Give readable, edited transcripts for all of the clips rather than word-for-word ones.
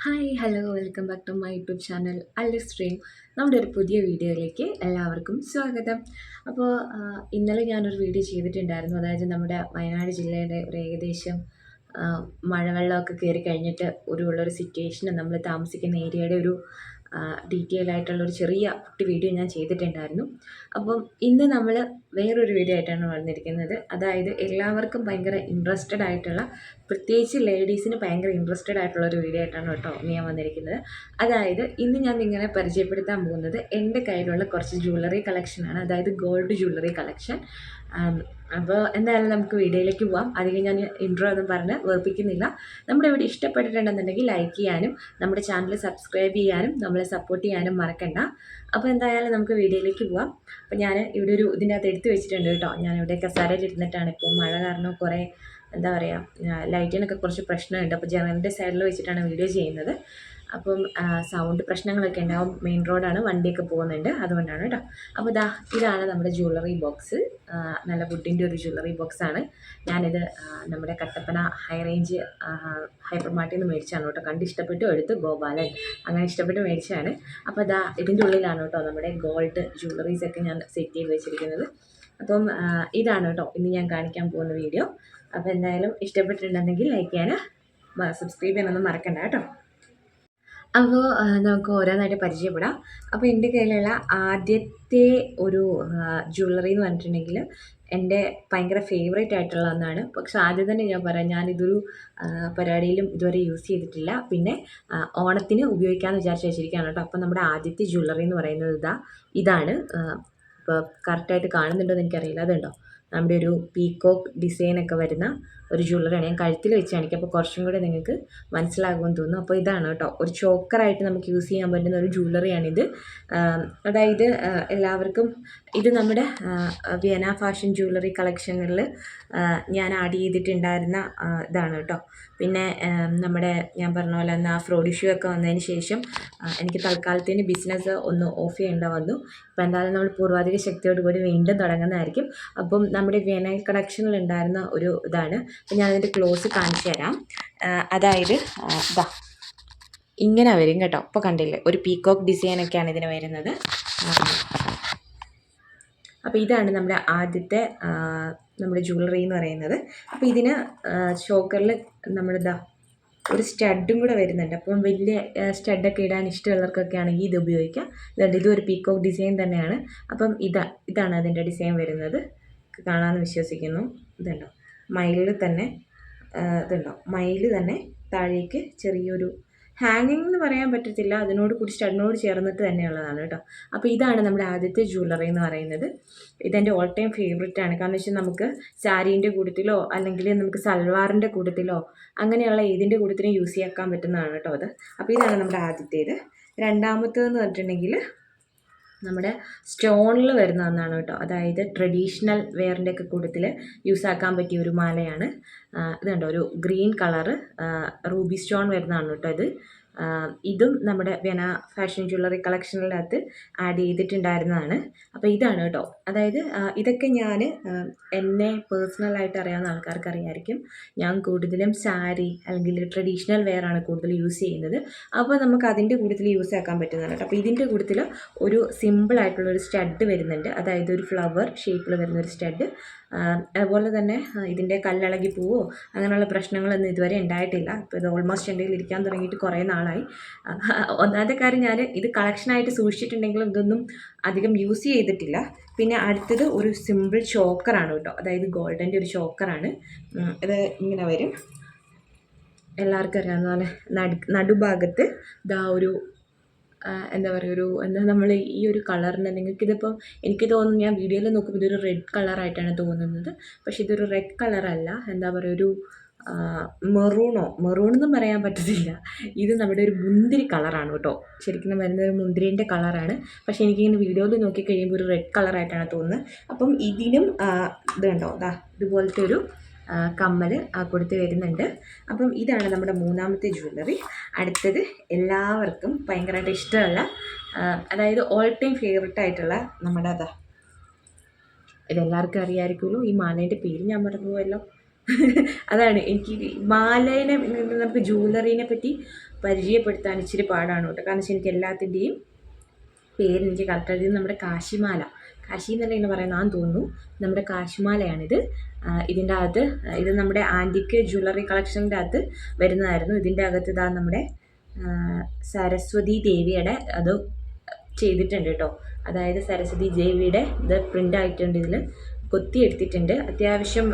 Hi hello welcome back to my YouTube channel അല്ല stream. നമ്മുടെ ഒരു പുതിയ വീഡിയോയിലേക്ക് എല്ലാവർക്കും സ്വാഗതം. അപ്പോൾ ഇന്നലെ ഞാനൊരു വീഡിയോ ചെയ്തിട്ടുണ്ടായിരുന്നു. അതായത് നമ്മുടെ വയനാട് ജില്ലയുടെ ഒരു ഏകദേശം ആ, മഴവെള്ളമൊക്കെ കയറി കഴിഞ്ഞിട്ട് ഉള്ളൊരു സിറ്റുവേഷന് നമ്മൾ താമസിക്കുന്ന ഏരിയയുടെ ഒരു ഡീറ്റെയിൽ ആയിട്ടുള്ളൊരു ചെറിയ കുട്ടി വീഡിയോ ഞാൻ ചെയ്തിട്ടുണ്ടായിരുന്നു. അപ്പം ഇന്ന് നമ്മൾ വേറൊരു വീഡിയോ ആയിട്ടാണ് വന്നിരിക്കുന്നത്. അതായത് എല്ലാവർക്കും ഭയങ്കര ഇൻട്രസ്റ്റഡ് ആയിട്ടുള്ള, പ്രത്യേകിച്ച് ലേഡീസിന് ഭയങ്കര ഇൻട്രസ്റ്റഡ് ആയിട്ടുള്ള ഒരു വീഡിയോ ആയിട്ടാണ് കേട്ടോ ഇന്ന് ഞാൻ വന്നിരിക്കുന്നത്. അതായത് ഇന്ന് ഞാൻ നിങ്ങളെ പരിചയപ്പെടുത്താൻ പോകുന്നത് എൻ്റെ കയ്യിലുള്ള കുറച്ച് ജ്വല്ലറി കളക്ഷനാണ്. അതായത് ഗോൾഡ് ജ്വല്ലറി കളക്ഷൻ. അപ്പോൾ എന്തായാലും നമുക്ക് വീഡിയോയിലേക്ക് പോവാം. അധികം ഞാൻ ഇൻട്രോ ഒന്നും പറഞ്ഞ് വെറുപ്പിക്കുന്നില്ല. നമ്മുടെ വീഡിയോ ഇഷ്ടപ്പെട്ടിട്ടുണ്ടെന്നുണ്ടെങ്കിൽ ലൈക്ക് ചെയ്യാനും നമ്മുടെ ചാനൽ സബ്സ്ക്രൈബ് ചെയ്യാനും നമ്മളെ സപ്പോർട്ട് ചെയ്യാനും മറക്കണ്ട. അപ്പോൾ എന്തായാലും നമുക്ക് വീഡിയോയിലേക്ക് പോവാം. അപ്പോൾ ഞാൻ ഇവിടെ ഇതിൻ്റെ അകത്ത് എടുത്ത് വെച്ചിട്ടുണ്ട് കേട്ടോ. ഞാനിവിടെ കസാരയിൽ ഇരുന്നിട്ടാണ്. ഇപ്പോൾ മഴ കാരണം കുറേ എന്താ പറയുക, ലൈറ്റിനൊക്കെ കുറച്ച് പ്രശ്നമുണ്ട്. അപ്പോൾ ജനലിൻ്റെ സൈഡിൽ വെച്ചിട്ടാണ് വീഡിയോ ചെയ്യുന്നത്. അപ്പം സൗണ്ട് പ്രശ്നങ്ങളൊക്കെ ഉണ്ടാവും. മെയിൻ റോഡാണ്, വണ്ടിയൊക്കെ പോകുന്നുണ്ട്, അതുകൊണ്ടാണ് കേട്ടോ. അപ്പോൾ ഇതാണ് നമ്മുടെ ജ്വല്ലറി ബോക്സ്. നല്ല വുഡിൻ്റെ ഒരു ജ്വല്ലറി ബോക്സാണ്. ഞാനിത് നമ്മുടെ കട്ടപ്പന ഹൈ റേഞ്ച് ഹൈപ്പർ മാർട്ടിൽ നിന്ന് മേടിച്ചാണ് കേട്ടോ. കണ്ട് ഇഷ്ടപ്പെട്ടു എടുത്ത് ഗോപാലൻ അങ്ങനെ ഇഷ്ടപ്പെട്ട് മേടിച്ചതാണ്. അപ്പോൾ ഇതിൻ്റെ ഉള്ളിലാണ് കേട്ടോ നമ്മുടെ ഗോൾഡ് ജ്വല്ലറീസൊക്കെ ഞാൻ സെറ്റ് ചെയ്ത് വെച്ചിരിക്കുന്നത്. അപ്പം ഇതാണ് കേട്ടോ ഇന്ന് ഞാൻ കാണിക്കാൻ പോകുന്ന വീഡിയോ. അപ്പോൾ എന്തായാലും ഇഷ്ടപ്പെട്ടിട്ടുണ്ടെങ്കിൽ ലൈക്ക് ചെയ്യാൻ, സബ്സ്ക്രൈബ് ചെയ്യാനൊന്നും മറക്കണ്ട കേട്ടോ. അപ്പോൾ നമുക്ക് ഓരോന്നായിട്ട് പരിചയപ്പെടാം. അപ്പോൾ എൻ്റെ കയ്യിലുള്ള ആദ്യത്തെ ഒരു ജ്വല്ലറി എന്ന് പറഞ്ഞിട്ടുണ്ടെങ്കിൽ എൻ്റെ ഭയങ്കര ഫേവറേറ്റ് ആയിട്ടുള്ള ഒന്നാണ്. പക്ഷെ ആദ്യം തന്നെ ഞാൻ പറയാം, ഞാനിതൊരു പരിപാടിയിലും ഇതുവരെ യൂസ് ചെയ്തിട്ടില്ല. പിന്നെ ഓണത്തിന് ഉപയോഗിക്കാമെന്ന് വിചാരിച്ച് വെച്ചിരിക്കുകയാണ് കേട്ടോ. അപ്പോൾ നമ്മുടെ ആദ്യത്തെ ജ്വല്ലറി എന്ന് പറയുന്നത് ഇതാണ്. ഇപ്പോൾ കറക്റ്റായിട്ട് കാണുന്നുണ്ടോ എന്ന് എനിക്കറിയില്ല. അതുണ്ടോ, നമ്മുടെ ഒരു പീക്കോക്ക് ഡിസൈനൊക്കെ വരുന്ന ഒരു ജ്വല്ലറിയാണ്. ഞാൻ കഴുത്തിൽ വെച്ച് കാണിക്കാം, അപ്പോൾ കുറച്ചും കൂടെ നിങ്ങൾക്ക് മനസ്സിലാകുമെന്ന് തോന്നുന്നു. അപ്പോൾ ഇതാണ് കേട്ടോ, ഒരു ചോക്കറായിട്ട് നമുക്ക് യൂസ് ചെയ്യാൻ പറ്റുന്ന ഒരു ജ്വല്ലറിയാണിത്. അതായത് എല്ലാവർക്കും ഇത് നമ്മുടെ വിയന ഫാഷൻ ജ്വല്ലറി കളക്ഷനിൽ ഞാൻ ആഡ് ചെയ്തിട്ടുണ്ടായിരുന്ന ഇതാണ് കേട്ടോ. പിന്നെ നമ്മുടെ ഞാൻ പറഞ്ഞ പോലെ തന്നെ ഫ്രോഡ് ഇഷ്യൂ ഒക്കെ വന്നതിന് ശേഷം എനിക്ക് തൽക്കാലത്തിന് ബിസിനസ് ഒന്ന് ഓഫ് ചെയ്യേണ്ട വന്നു. ഇപ്പോൾ എന്തായാലും നമ്മൾ പൂർവാധിക ശക്തിയോടുകൂടി വീണ്ടും തുടങ്ങുന്നതായിരിക്കും. അപ്പം നമ്മുടെ വിയനയിൽ കളക്ഷനിൽ ഉണ്ടായിരുന്ന ഒരു ഇതാണ്. അപ്പം ഞാനതിൻ്റെ ക്ലോസ് കാണിച്ചു തരാം. അതായത് ഇങ്ങനെ വരും കേട്ടോ. ഇപ്പോൾ കണ്ടില്ലേ, ഒരു പീക്കോക്ക് ഡിസൈനൊക്കെയാണ് ഇതിന് വരുന്നത്. അപ്പോൾ ഇതാണ് നമ്മുടെ ആദ്യത്തെ നമ്മുടെ ജ്വല്ലറി എന്ന് പറയുന്നത്. അപ്പോൾ ഇതിന് ചോക്കറിൽ നമ്മളിതാ ഒരു സ്റ്റഡും കൂടെ വരുന്നുണ്ട്. അപ്പം വലിയ സ്റ്റഡൊക്കെ ഇടാൻ ഇഷ്ടമുള്ളവർക്കൊക്കെ ആണെങ്കിൽ ഇത് ഉപയോഗിക്കാം. ഇതൊരു പീക്കോക്ക് ഡിസൈൻ തന്നെയാണ്. അപ്പം ഇതാണ് അതിൻ്റെ ഡിസൈൻ വരുന്നത്. കാണാമെന്ന് വിശ്വസിക്കുന്നു. ഇതുണ്ടോ, മയിലിൽ തന്നെ മയിൽ തന്നെ താഴേക്ക് ചെറിയൊരു ഹാങ്ങിങ് എന്ന് പറയാൻ പറ്റത്തില്ല, അതിനോട് കൂടി സ്റ്റഡിനോട് ചേർന്നിട്ട് തന്നെയുള്ളതാണ് കേട്ടോ. അപ്പോൾ ഇതാണ് നമ്മുടെ ആദ്യത്തെ ജ്വല്ലറി എന്ന് പറയുന്നത്. ഇതെൻ്റെ ഓൾ ടൈം ഫേവറേറ്റ് ആണ്. കാരണം വെച്ചാൽ നമുക്ക് സാരീൻ്റെ കൂട്ടത്തിലോ അല്ലെങ്കിൽ നമുക്ക് സൽവാറിൻ്റെ കൂട്ടത്തിലോ അങ്ങനെയുള്ള ഏതിൻ്റെ കൂട്ടത്തിലും യൂസ് ചെയ്യാൻ പറ്റുന്നതാണ് കേട്ടോ അത്. അപ്പോൾ ഇതാണ് നമ്മുടെ ആദ്യത്തേത്. രണ്ടാമത്തേതെന്ന് പറഞ്ഞിട്ടുണ്ടെങ്കിൽ നമ്മുടെ സ്റ്റോണിൽ വരുന്ന ഒന്നാണ് കേട്ടോ. അതായത് ട്രഡീഷണൽ വെയറിൻ്റെ ഒക്കെ കൂട്ടത്തിൽ യൂസ് ആക്കാൻ പറ്റിയ ഒരു മാലയാണ്. ഇതുണ്ടോ, ഒരു ഗ്രീൻ കളറ് റൂബി സ്റ്റോൺ വരുന്നതാണ് കേട്ടോ ഇത്. ഇതും നമ്മുടെ വിയന ഫാഷൻ ജ്വല്ലറി കളക്ഷനിനകത്ത് ആഡ് ചെയ്തിട്ടുണ്ടായിരുന്നതാണ്. അപ്പോൾ ഇതാണ് കേട്ടോ. അതായത് ഇതൊക്കെ ഞാൻ എന്നെ പേഴ്സണലായിട്ട് അറിയാവുന്ന ആൾക്കാർക്ക് അറിയാമായിരിക്കും. ഞാൻ കൂടുതലും സാരി അല്ലെങ്കിൽ ട്രഡീഷണൽ വെയർ ആണ് കൂടുതൽ യൂസ് ചെയ്യുന്നത്. അപ്പോൾ നമുക്ക് അതിൻ്റെ കൂട്ടത്തിൽ യൂസ് ആക്കാൻ പറ്റുന്നതാണ് കേട്ടോ. അപ്പോൾ ഇതിൻ്റെ കൂട്ടത്തിൽ ഒരു സിമ്പിളായിട്ടുള്ളൊരു സ്റ്റഡ് വരുന്നുണ്ട്. അതായത് ഒരു ഫ്ലവർ ഷേപ്പിൽ വരുന്നൊരു സ്റ്റഡ്. അതുപോലെ തന്നെ ഇതിൻ്റെ കല്ലിളകി പോവോ അങ്ങനെയുള്ള പ്രശ്നങ്ങളൊന്നും ഇതുവരെ ഉണ്ടായിട്ടില്ല. ഇപ്പോൾ ഇത് ഓൾമോസ്റ്റ് എൻ്റെ കയ്യിൽ ഇരിക്കാൻ തുടങ്ങിയിട്ട് കുറേ നാളായി. ഒന്നാമത്തെ കാര്യം, ഞാൻ ഇത് കളക്ഷനായിട്ട് സൂക്ഷിച്ചിട്ടുണ്ടെങ്കിലും ഇതൊന്നും അധികം യൂസ് ചെയ്തിട്ടില്ല. പിന്നെ അടുത്തത് ഒരു സിമ്പിൾ ചോക്കറാണ് കേട്ടോ. അതായത് ഗോൾഡൻ്റെ ഒരു ചോക്കറാണ്. ഇത് ഇങ്ങനെ വരും. എല്ലാവർക്കും അറിയാവുന്ന പോലെ നടുഭാഗത്ത് ഒരു എന്താ പറയുക, നമ്മൾ ഈ ഒരു കളറിന് നിങ്ങൾക്കിതിപ്പോൾ എനിക്ക് തോന്നുന്നു, ഞാൻ വീഡിയോയിൽ നോക്കുമ്പോൾ ഇതൊരു റെഡ് കളറായിട്ടാണ് തോന്നുന്നത്. പക്ഷേ ഇതൊരു റെഡ് കളറല്ല, എന്താ പറയുക, ഒരു മെറൂണെന്നും പറയാൻ പറ്റത്തില്ല. ഇത് നമ്മുടെ ഒരു മുന്തിരി കളറാണ് കേട്ടോ. ശരിക്കും വരുന്നത് ഒരു മുന്തിരിൻ്റെ കളറാണ്. പക്ഷേ എനിക്കിങ്ങനെ വീഡിയോയിൽ നോക്കി കഴിയുമ്പോൾ ഒരു റെഡ് കളറായിട്ടാണ് തോന്നുന്നത്. അപ്പം ഇതിനും ഇത് കണ്ടോ, ഇതുപോലത്തെ ഒരു കമ്മൽ കൊടുത്ത് വരുന്നുണ്ട്. അപ്പം ഇതാണ് നമ്മുടെ മൂന്നാമത്തെ ജ്വല്ലറി. അടുത്തത് എല്ലാവർക്കും ഭയങ്കരമായിട്ട് ഇഷ്ടമുള്ള, അതായത് ഓൾ ടൈം ഫേവറേറ്റ് ആയിട്ടുള്ള നമ്മുടെ ഇതെല്ലാവർക്കും അറിയാമായിരിക്കുമല്ലോ. ഈ മാലേൻ്റെ പേര് ഞാൻ മറന്നുപോയല്ലോ. അതാണ് എനിക്ക് മാലേനെ നമുക്ക് ജ്വല്ലറീനെ പറ്റി പരിചയപ്പെടുത്താൻ ഇച്ചിരി പാടാണ് കേട്ടോ. കാരണം വെച്ചാൽ എനിക്ക് എല്ലാത്തിൻ്റെയും പേരെനിക്ക് കറക്റ്റായിട്ട് ഇത് നമ്മുടെ കാശിമാല, കാശി എന്നല്ല ഇങ്ങനെ പറയുന്നതാന്ന് തോന്നുന്നു. നമ്മുടെ കാശിമാലയാണിത്. ഇതിൻ്റെ അകത്ത് ഇത് നമ്മുടെ ആൻറ്റിക്ക് ജ്വല്ലറി കളക്ഷൻ്റെ അകത്ത് വരുന്നതായിരുന്നു. ഇതിൻ്റെ അകത്ത് ഇതാ നമ്മുടെ സരസ്വതി ദേവിയുടെ അത് ചെയ്തിട്ടുണ്ട് കേട്ടോ. അതായത് സരസ്വതി ദേവിയുടെ ഇത് പ്രിൻ്റ് ആയിട്ടുണ്ട്, ഇതിൽ കൊത്തി എടുത്തിട്ടുണ്ട്. അത്യാവശ്യം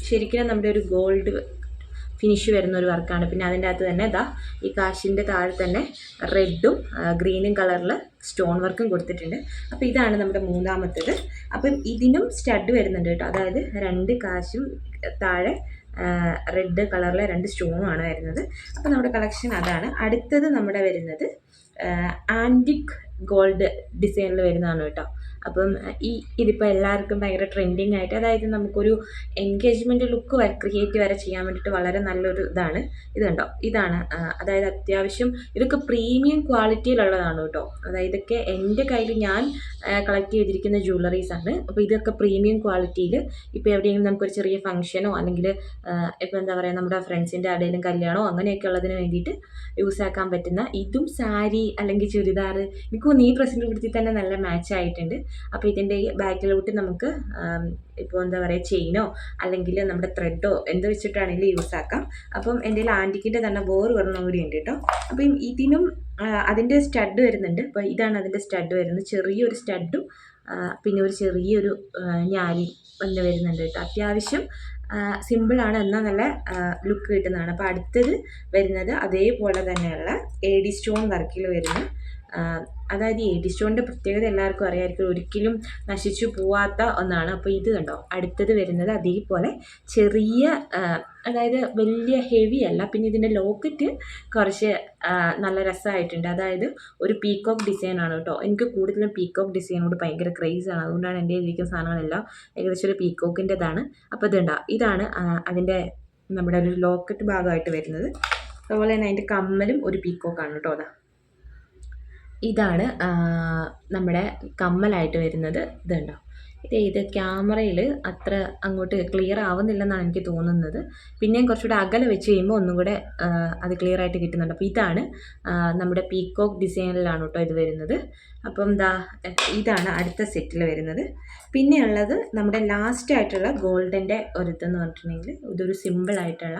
ശരിക്കും നമ്മുടെ ഒരു ഗോൾഡ് ഫിനിഷ് വരുന്ന ഒരു വർക്കാണ്. പിന്നെ അതിൻ്റെ അകത്ത് തന്നെ ഇതാ ഈ കാശിൻ്റെ താഴെ തന്നെ റെഡും ഗ്രീനും കളറിൽ സ്റ്റോൺ വർക്കും കൊടുത്തിട്ടുണ്ട്. അപ്പോൾ ഇതാണ് നമ്മുടെ മൂന്നാമത്തേത്. അപ്പം ഇതിനും സ്റ്റഡ് വരുന്നുണ്ട് കേട്ടോ. അതായത് 2 കാശും താഴെ റെഡ് കളറിലെ 2 സ്റ്റോണുമാണ് വരുന്നത്. അപ്പോൾ നമ്മുടെ കളക്ഷൻ അതാണ്. അടുത്തത് നമ്മുടെ വരുന്നത് ആൻറ്റിക് ഗോൾഡ് ഡിസൈനിൽ വരുന്നതാണ് കേട്ടോ. അപ്പം ഇതിപ്പോൾ എല്ലാവർക്കും ഭയങ്കര ട്രെൻഡിങ് ആയിട്ട്, അതായത് നമുക്കൊരു എൻഗേജ്മെൻറ്റ് ലുക്ക് ക്രിയേറ്റ് വരെ ചെയ്യാൻ വേണ്ടിയിട്ട് വളരെ നല്ലൊരു ഇതാണ്. ഇത് കണ്ടോ, ഇതാണ് അതായത് അത്യാവശ്യം ഇതൊക്കെ പ്രീമിയം ക്വാളിറ്റിയിലുള്ളതാണ് കേട്ടോ. അതായത് ഇതൊക്കെ എൻ്റെ കയ്യിൽ ഞാൻ കളക്ട് ചെയ്തിരിക്കുന്ന ജ്വല്ലറീസാണ്. അപ്പോൾ ഇതൊക്കെ പ്രീമിയം ക്വാളിറ്റിയിൽ ഇപ്പോൾ എവിടെയെങ്കിലും നമുക്കൊരു ചെറിയ ഫംഗ്ഷനോ അല്ലെങ്കിൽ ഇപ്പോൾ എന്താ പറയുക നമ്മുടെ ഫ്രണ്ട്സിൻ്റെ ആരുടെയും കല്യാണമോ അങ്ങനെയൊക്കെ ഉള്ളതിന് വേണ്ടിയിട്ട് യൂസ് ആക്കാൻ പറ്റുന്ന, ഇതും സാരി അല്ലെങ്കിൽ ചുരിദാർ എനിക്കൊന്ന് ഈ ഡ്രസ്സിൻ്റെ കൂട്ടത്തിൽ തന്നെ നല്ല മാച്ച് ആയിട്ടുണ്ട്. അപ്പോൾ ഇതിൻ്റെ ഈ ബാക്കിലോട്ട് നമുക്ക് ഇപ്പോൾ എന്താ പറയുക ചെയിനോ അല്ലെങ്കിൽ നമ്മുടെ ത്രെഡോ എന്ത് വെച്ചിട്ടാണെങ്കിലും യൂസ് ആക്കാം. അപ്പം എൻ്റെ ആൻറ്റിക്കിൻ്റെ തന്നെ വേറെ ഒരെണ്ണം കൂടി ഉണ്ട് കേട്ടോ. അപ്പം ഇതിനും അതിൻ്റെ സ്റ്റഡ് വരുന്നുണ്ട്. അപ്പോൾ ഇതാണ് അതിൻ്റെ സ്റ്റഡ് വരുന്നത്, ചെറിയൊരു സ്റ്റഡും പിന്നെ ഒരു ചെറിയൊരു ഞാലി തന്നെ വരുന്നുണ്ട് കേട്ടോ. അത്യാവശ്യം സിമ്പിളാണ് എന്നാൽ നല്ല ലുക്ക് കിട്ടുന്നതാണ്. അപ്പോൾ അടുത്തത് വരുന്നത് അതേപോലെ തന്നെയുള്ള AD സ്റ്റോൺ വർക്കിൽ വരുന്ന, അതായത് AD സ്റ്റോണിൻ്റെ പ്രത്യേകത എല്ലാവർക്കും അറിയാമായിരിക്കും, ഒരിക്കലും നശിച്ചു പോവാത്ത ഒന്നാണ്. അപ്പോൾ ഇത് കണ്ടോ, അടുത്തത് വരുന്നത് അതേപോലെ ചെറിയ, അതായത് വലിയ ഹെവി അല്ല. പിന്നെ ഇതിൻ്റെ ലോക്കറ്റ് കുറച്ച് നല്ല രസമായിട്ടുണ്ട്. അതായത് ഒരു പീക്കോക്ക് ഡിസൈനാണ് കേട്ടോ. എനിക്ക് കൂടുതലും പീക്കോക്ക് ഡിസൈനോട് ഭയങ്കര ക്രേസാണ്. അതുകൊണ്ടാണ് എൻ്റെ ഇരിക്കുന്ന സാധനങ്ങളെല്ലാം ഏകദേശം ഒരു പീക്കോക്കിൻ്റെതാണ്. അപ്പോൾ ഇതുണ്ടോ, ഇതാണ് അതിൻ്റെ നമ്മുടെ ഒരു ലോക്കറ്റ് ഭാഗമായിട്ട് വരുന്നത്. അതുപോലെ തന്നെ അതിൻ്റെ കമ്മലും ഒരു പീക്കോക്കാണ് കേട്ടോ. അതാ ഇതാണ് നമ്മുടെ കമ്മലായിട്ട് വരുന്നത്. ഇതുണ്ടോ, ഇത് ക്യാമറയിൽ അത്ര അങ്ങോട്ട് ക്ലിയർ ആവുന്നില്ലെന്നാണ് എനിക്ക് തോന്നുന്നത്. പിന്നെയും കുറച്ചുകൂടെ അകലെ വെച്ച് കഴിയുമ്പോൾ ഒന്നും കൂടെ അത് ക്ലിയർ ആയിട്ട് കിട്ടുന്നുണ്ട്. അപ്പോൾ ഇതാണ് നമ്മുടെ പീക്കോക്ക് ഡിസൈനിലാണ് കേട്ടോ ഇത് വരുന്നത്. അപ്പം ഇതാണ് അടുത്ത സെറ്റിൽ വരുന്നത്. പിന്നെയുള്ളത് നമ്മുടെ ലാസ്റ്റ് ആയിട്ടുള്ള ഗോൾഡിൻ്റെ ഒരിതെന്ന് പറഞ്ഞിട്ടുണ്ടെങ്കിൽ ഇതൊരു സിമ്പിളായിട്ടുള്ള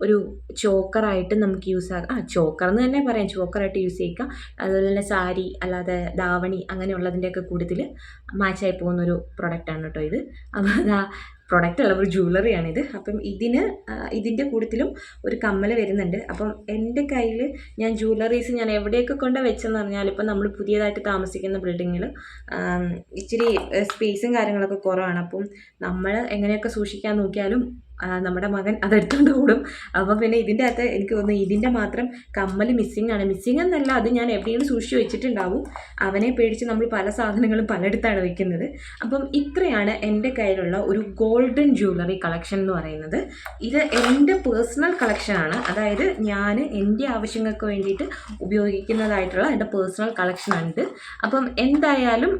ഒരു ചോക്കറായിട്ട് നമുക്ക് യൂസ് ആക്കാം. ചോക്കർ എന്ന് തന്നെ പറയാം, ചോക്കറായിട്ട് യൂസ് ചെയ്യിക്കാം. അതുപോലെ തന്നെ സാരി അല്ലാതെ ധാവണി അങ്ങനെയുള്ളതിൻ്റെയൊക്കെ കൂടുതൽ മാച്ചായി പോകുന്നൊരു പ്രൊഡക്റ്റാണ് കേട്ടോ ഇത്. അപ്പോൾ പ്രൊഡക്റ്റ് അല്ല, ഒരു ജ്വല്ലറിയാണിത്. അപ്പം ഇതിൻ്റെ കൂട്ടത്തിലും ഒരു കമ്മൽ വരുന്നുണ്ട്. അപ്പം എൻ്റെ കയ്യിൽ ഞാൻ ജ്വല്ലറീസ് ഞാൻ എവിടെയൊക്കെ കൊണ്ട് വെച്ചെന്ന് പറഞ്ഞാൽ, ഇപ്പം നമ്മൾ പുതിയതായിട്ട് താമസിക്കുന്ന ബിൽഡിങ്ങിൽ ഇച്ചിരി സ്പേസും കാര്യങ്ങളൊക്കെ കുറവാണ്. അപ്പം നമ്മൾ എങ്ങനെയൊക്കെ സൂക്ഷിക്കാൻ നോക്കിയാലും നമ്മുടെ മകൻ അതെടുത്തുകൊണ്ട് ഓടും. അപ്പോൾ പിന്നെ ഇതിൻ്റെ അകത്ത് എനിക്ക് തോന്നുന്നു ഇതിൻ്റെ മാത്രം കമ്മൽ മിസ്സിങ് ആണ്. മിസ്സിങ് എന്നല്ല, അത് ഞാൻ എവിടെയെങ്കിലും സൂക്ഷിച്ച് വെച്ചിട്ടുണ്ടാവും. അവനെ പേടിച്ച് നമ്മൾ പല സാധനങ്ങളും പലയിടത്താണ് വെക്കുന്നത്. അപ്പം ഇത്രയാണ് എൻ്റെ കയ്യിലുള്ള ഒരു ഗോൾഡൻ ജ്വല്ലറി കളക്ഷൻ എന്ന് പറയുന്നത്. ഇത് എൻ്റെ പേഴ്സണൽ കളക്ഷനാണ്. അതായത് ഞാൻ എൻ്റെ ആവശ്യങ്ങൾക്ക് വേണ്ടിയിട്ട് ഉപയോഗിക്കുന്നതായിട്ടുള്ള എൻ്റെ പേഴ്സണൽ കളക്ഷനാണിത്. അപ്പം എന്തായാലും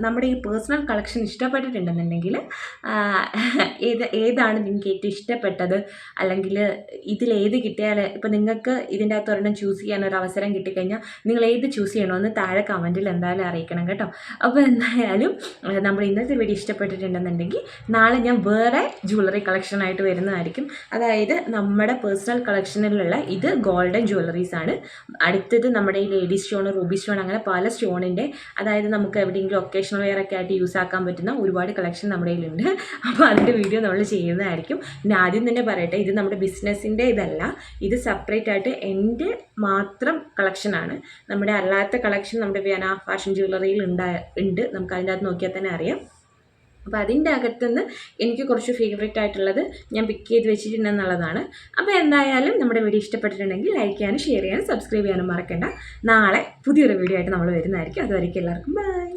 നമ്മുടെ ഈ പേഴ്സണൽ കളക്ഷൻ ഇഷ്ടപ്പെട്ടിട്ടുണ്ടെന്നുണ്ടെങ്കിൽ ഏതാണ് നിങ്ങൾക്ക് ഏറ്റവും ഇഷ്ടപ്പെട്ടത്, അല്ലെങ്കിൽ ഇതിലേത് കിട്ടിയാൽ, ഇപ്പോൾ നിങ്ങൾക്ക് ഇതിൻ്റെ അകത്ത് ഒരെണ്ണം ചൂസ് ചെയ്യാൻ ഒരു അവസരം കിട്ടിക്കഴിഞ്ഞാൽ നിങ്ങൾ ഏത് ചൂസ് ചെയ്യണമെന്ന് താഴെ കമൻറ്റിൽ എന്തായാലും അറിയിക്കണം കേട്ടോ. അപ്പോൾ എന്തായാലും നമ്മൾ ഇന്നത്തെ വീഡിയോ ഇഷ്ടപ്പെട്ടിട്ടുണ്ടെന്നുണ്ടെങ്കിൽ നാളെ ഞാൻ വേറെ ജ്വല്ലറി കളക്ഷനായിട്ട് വരുന്നതായിരിക്കും. അതായത് നമ്മുടെ പേഴ്സണൽ കളക്ഷനിലുള്ള ഇത് ഗോൾഡൻ ജ്വല്ലറീസാണ്. അടുത്തത് നമ്മുടെ ഈ ലേഡി സ്റ്റോൺ, റൂബി സ്റ്റോൺ, അങ്ങനെ പല സ്റ്റോണിൻ്റെ, അതായത് നമുക്ക് എവിടെയെങ്കിലും ഒക്കേഷണൽ വെയർ ഒക്കെ ആയിട്ട് യൂസ് ആക്കാൻ പറ്റുന്ന ഒരുപാട് കളക്ഷൻ നമ്മുടെ കയ്യിലുണ്ട്. അപ്പോൾ അതിൻ്റെ വീഡിയോ നമ്മൾ ചെയ്യുന്നതായിരിക്കും. പിന്നെ ആദ്യം തന്നെ പറയട്ടെ, ഇത് നമ്മുടെ ബിസിനസ്സിൻ്റെ ഇതല്ല, ഇത് സെപ്പറേറ്റ് ആയിട്ട് എൻ്റെ മാത്രം കളക്ഷനാണ്. നമ്മുടെ അല്ലാത്ത കളക്ഷൻ നമ്മുടെ വ്യാന ഫാഷൻ ജ്വല്ലറിയിൽ ഉണ്ട്, നമുക്ക് അതിൻ്റെ അകത്ത് നോക്കിയാൽ തന്നെ അറിയാം. അപ്പോൾ അതിൻ്റെ അകത്തുനിന്ന് എനിക്ക് കുറച്ച് ഫേവറേറ്റ് ആയിട്ടുള്ളത് ഞാൻ പിക്ക് ചെയ്ത് വെച്ചിട്ടുണ്ടെന്നുള്ളതാണ്. അപ്പോൾ എന്തായാലും നമ്മുടെ വീഡിയോ ഇഷ്ടപ്പെട്ടിട്ടുണ്ടെങ്കിൽ ലൈക്ക് ചെയ്യാനും ഷെയർ ചെയ്യാനും സബ്സ്ക്രൈബ് ചെയ്യാനും മറക്കണ്ട. നാളെ പുതിയൊരു വീഡിയോ ആയിട്ട് നമ്മൾ വരുന്നതായിരിക്കും. അതുവരെയ്ക്കും എല്ലാവർക്കും ബൈ.